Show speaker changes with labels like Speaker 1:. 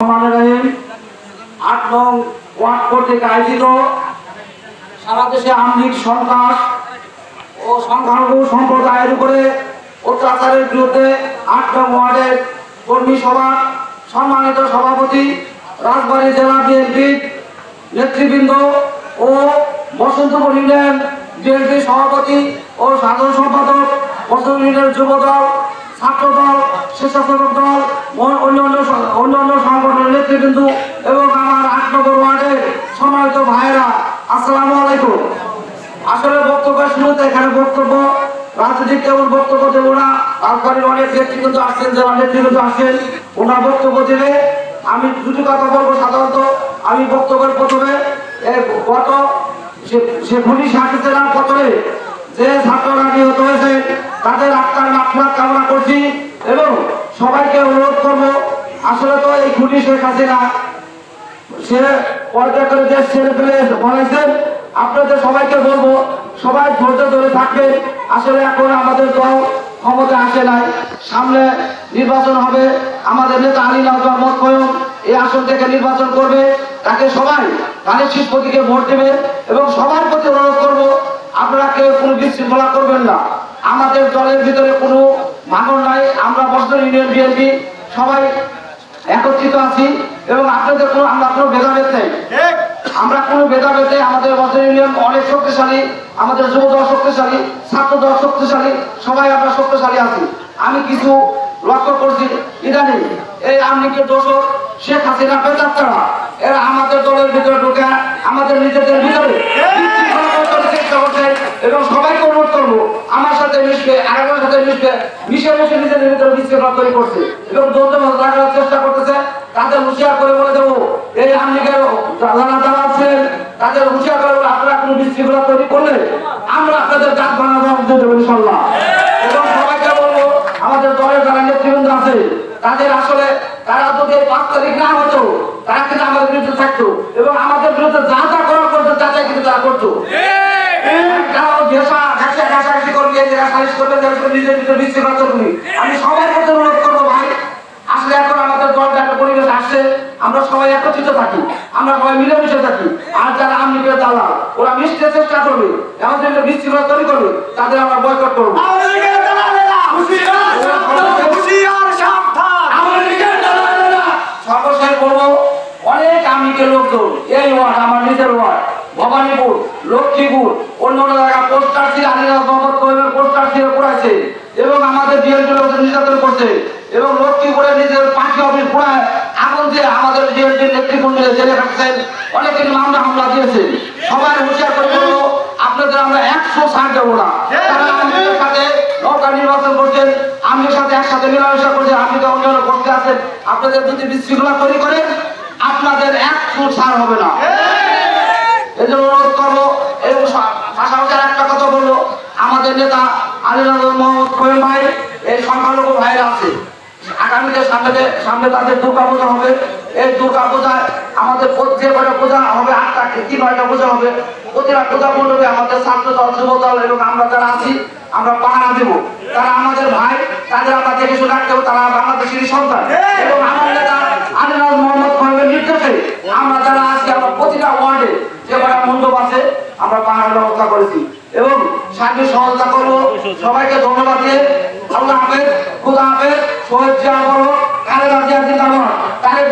Speaker 1: 8 নং ওয়ার্ড কর্তৃক আয়োজিত সারা দেশে আমলিক সন্ত্রাস ও সংখ্যালঘু সম্প্রদায়ের উপরে অত্যাচারের বিরুদ্ধে 8 নং ওয়ার্ডের কর্মী সভা সম্মানিত সভাপতি রাজবাড়ী জেলা বিএনপির নেতৃবৃন্দ ও বসন্তপুর ইউনিয়ন বিএনপি সভাপতি ও সাধারণ সম্পাদক, বসন্তপুর ইউনিয়ন যুবদল, ছাত্রদল, স্বেচ্ছাসেবক দল, অন্যান্য সংগঠনের নেতৃবৃন্দ এবং আমার 8 নম্বর ওয়ার্ডের সম্মানিত ভাইয়েরা, আসসালামু আলাইকুম। আসলে বক্তব্যের শুরুতে এখানে বক্তব্য রাজনৈতিক কেবল বক্তব্য দেবো না, রাজবাড়ির অনেক নেতৃবৃন্দ আসছেন, জেলা নেতৃবৃন্দ আসছেন, ওনার বক্তব্য দিলে আমি দুটি কথা বলবো। সাধারণত আমি বক্তব্যের প্রথমে গত সে পুলিশ হাসিনা পতনে যে ছাত্ররা নিহত হয়েছে তাদের আত্মার মাগফিরাত কামনা করছি এবং সবাইকে অনুরোধ করবো, আসলে তো এই খুনি শেখ হাসিনা সে পর্যায় করে দেশ ছেড়ে ফেলে বলাইছেন। আপনাদের সবাইকে বলবো, সবাই ধৈর্য ধরে থাকবেন। আসলে এখন আমাদের দল ক্ষমতা আসে নাই, সামনে নির্বাচন হবে, আমাদের নেতা আলী মোহাম্মদ কয়ম এই আসন থেকে নির্বাচন করবে, তাকে সবাই ধানের শীষ প্রতীকে ভোট দেবে এবং সবার প্রতি অনুরোধ করবো আপনারা কেউ কোনো বিশৃঙ্খলা করবেন না। আমাদের দলের ভিতরে কোনো ভাঙন নাই, আমরা বসন্তপুর ইউনিয়ন বিএনপি সবাই একত্রিত আছি এবং আপনাদের আমরা কোনো ভেদাভেদ নেই, আমরা কোনো ভেদাভেদ নেই। আমাদের বসন্তপুর ইউনিয়ন অনেক শক্তিশালী, আমাদের যুব দল শক্তিশালী, ছাত্র দল শক্তিশালী, সবাই আমরা শক্তিশালী আছি। আমি কিছু লক্ষ্য করছি ইদানিং এই আমলিকের দোষর শেখ হাসিনা পেতাত্তারা এরা আমাদের দলের ভিতরে ঢুকে আমাদের নিজেদের ভিতরে চেষ্টা করছে এবং সবাইকে অনুরোধ করবো আমার সাথে মিশবে, আরেকজনের সাথে মিশবে, মিশে নিজেদের ভিতরে বিশৃঙ্খলা তৈরি করছে এবং দ্বন্দ্ব লাগানোর চেষ্টা করতেছে। তাদের হুঁশিয়ার করে বলে দেবো, এই আমলিকের যারা আছেন তাদের হুঁশিয়ার করে বলে আপনারা কোনো বিশৃঙ্খলা তৈরি করলে আমরা আপনাদের জাত বানাবো দেবো ইনশাল্লাহ। এবং সবাইকে বলবো আমাদের দলের যারা নেতৃবৃন্দ আছে তাদের আসলে তারা যদি 5 তারিখ না হতো তারা কিন্তু আমাদের বিরুদ্ধে থাকতো এবং আমাদের বিরুদ্ধে যা যা করা করতো তাই কিন্তু তারা করতো। আমি সবার মধ্যে অনুরোধ করবো ভাই, আসলে এখন আমাদের দলটা একটা পরিবেশ আসছে, আমরা সবাই একত্রিত থাকি, আমরা সবাই মিলেমিশে থাকি। আর যারা আমলিকের দালাল ওরা মিশতে চেষ্টা করবে, আমাদের বিশৃঙ্খলা তৈরি করবে, তাদের আমরা বয়কট করবো। সর্বশেষ বলবো, অনেক আমলিকের লোকজন এই ওয়ার্ড, আমার নিজের ওয়ার্ড ভবানীপুর, লক্ষ্মীপুর, অন্য জায়গা পোস্টার ছিল, আলী মোহাম্মদ কয়মের পোস্টার ছিল করেছে এবং আমাদের বিএনপি লোকজন নির্যাতন করছে এবং লক্ষ্মীপুরে নিজের পার্টি অফিস পুরায় আগুন দিয়ে আমাদের বিএনপির নেতৃবৃন্দ জেলে রাখছেন, অনেকে মামলা হামলা দিয়েছে। সবাই হুঁশিয়ার করে বলবো আপনাদের আমরা 100 ছাড় দেবো না। তারা আমাদের সাথে নৌকা নির্বাচন করছেন, আমাদের সাথে একসাথে মেলামেশা করছেন, আপনি তো অন্যান্য করতে আছেন, আপনাদের যদি বিশৃঙ্খলা তৈরি করেন আপনাদের 100 ছাড় হবে না। এই জন্য অনুরোধ করবো এবং পাশাপাশি একটা কথা বলবো, আমাদের নেতা আলী মোহাম্মদ কয়ম ভাই এই সংখ্যালঘু ভাইরা আছে, আগামীতে সামনে তাদের দুর্গা পূজা হবে। এই দুর্গা পূজায় আমাদের যে কটা পূজা হবে 8টা কি 9টা পূজা হবে, প্রতিটা পূজা মণ্ডপে আমাদের ছাত্র দল, যুব দল এবং আমরা যারা আছি আমরা পাহারা দেব। তারা আমাদের ভাই, তাদের আমরা দেখে শুনে রাখতে হবে, তারা বাংলাদেশের সন্তান এবং আমার নেতা আলী মোহাম্মদ কয়মের নির্দেশে আমরা যারা আছি আমরা প্রতিটা ওয়ার্ডে যে কটা মণ্ডপ আছে আমরা পাহাড়ের ব্যবস্থা করেছি এবং সার্বিক সহযোগিতা করবো। সবাইকে ধন্যবাদ দিয়ে আল্লাহ হাফেজ, খুদা হাফেজ, শহীদ জিয়া বড়, খালেদা জিয়া জিন্দাবাদ, তারেক